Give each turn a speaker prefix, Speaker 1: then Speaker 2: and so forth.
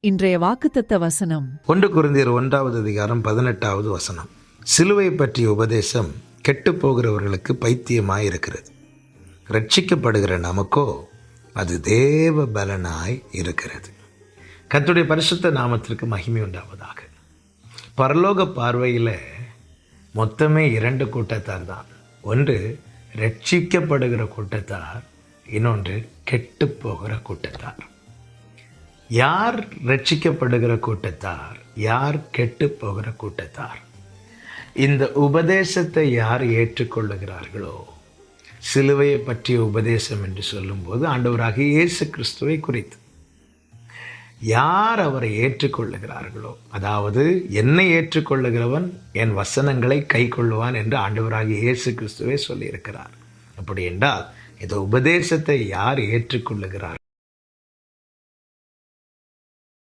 Speaker 1: இன்றைய வாக்குத்தத்த வசனம்
Speaker 2: 1 கொரிந்தியர் 1:18 சிலுவை பற்றிய உபதேசம் கெட்டு போகிறவர்களுக்கு பைத்தியமாய் இருக்கிறது, ரட்சிக்கப்படுகிற நமக்கோ அது தேவ பலனாய் இருக்கிறது. கர்த்தருடைய பரிசுத்த நாமத்திற்கு மகிமை உண்டாவதாக. பரலோக பார்வையில் மொத்தமே 2 கூட்டத்தார் தான். ஒன்று ரட்சிக்கப்படுகிற கூட்டத்தார், இன்னொன்று கெட்டு போகிற கூட்டத்தார். யார் ரட்சிக்கப்படுகிற கூட்டத்தார், யார் கெட்டு போகிற கூட்டத்தார்? இந்த உபதேசத்தை யார் ஏற்றுக்கொள்ளுகிறார்களோ, சிலுவையை பற்றிய உபதேசம் என்று சொல்லும்போது ஆண்டவராகிய இயேசு கிறிஸ்துவை குறித்து யார் அவரை ஏற்றுக்கொள்ளுகிறார்களோ, அதாவது என்னை ஏற்றுக்கொள்ளுகிறவன் என் வசனங்களை கை கொள்ளுவான் என்று ஆண்டவராகிய இயேசு கிறிஸ்துவை சொல்லியிருக்கிறார். அப்படி என்றால் இந்த உபதேசத்தை யார் ஏற்றுக்கொள்ளுகிறார்?